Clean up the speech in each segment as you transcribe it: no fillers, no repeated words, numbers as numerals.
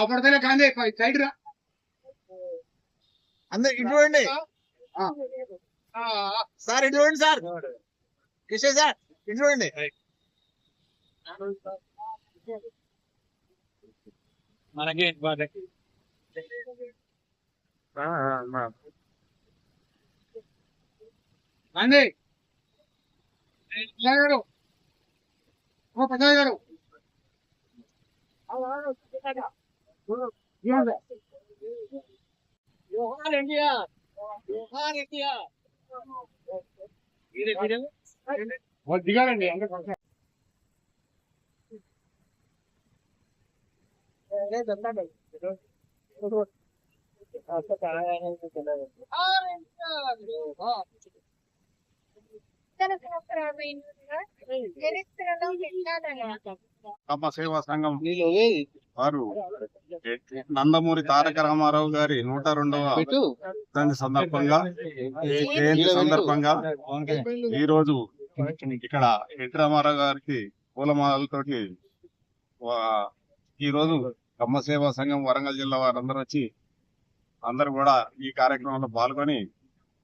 అవపడతలే కాందే side రా అందరు ఇటు చూడండి సార్, ఇటు చూడండి సార్, కిషోర్ సార్ ఇటు చూడండి. మనకి కాందే గారు ఓ పెద్ద గారు జోహార్ ఇండియా, జోహార్ ఇండియా. దిగారండి కమ్మ సేవా సంఘం వారు నందమూరి తారక రామారావు గారి 102వ జయంతి సందర్భంగా ఈ రోజు ఇక్కడ ఎన్టీ రామారావు గారికి పూలమాలతోటి ఈ రోజు కమ్మ సేవా సంఘం వరంగల్ జిల్లా వారందరూ వచ్చి అందరూ కూడా ఈ కార్యక్రమంలో పాల్గొని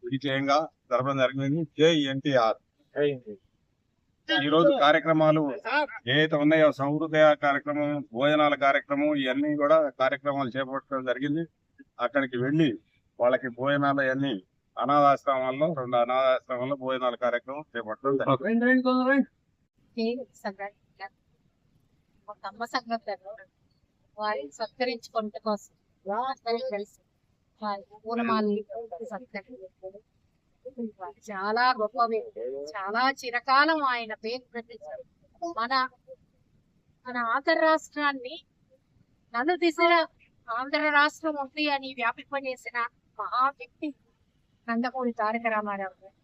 విజయంగా జరపడం జరిగింది. జై ఎన్టీఆర్. ఈ రోజు కార్యక్రమాలు ఏదైతే ఉన్నాయో సమృద్ధ కార్యక్రమం, భోజనాల కార్యక్రమం, ఇవన్నీ కూడా కార్యక్రమాలు చేపట్టడం జరిగింది. అక్కడికి వెళ్లి వాళ్ళకి భోజనాలు అన్ని అనాథాశ్రమాల్లో 2 అనాథాశ్రమాల్లో భోజనాల కార్యక్రమం చేపట్టడం జరిగింది. కమ్మ సంఘంలో వారిని సత్కరించుకుంట కోసం కలిసి పూలమాలి చాలా గొప్ప వ్యక్తి. చాలా చిరకాలం ఆయన పేరు ప్రతిష్టారు. మన ఆంధ్ర రాష్ట్రాన్ని నలుదిశల ఆంధ్ర రాష్ట్రం ఉంది అని వ్యాపింపజేసిన మహా వ్యక్తి నందమూరి తారక రామారావు గారు.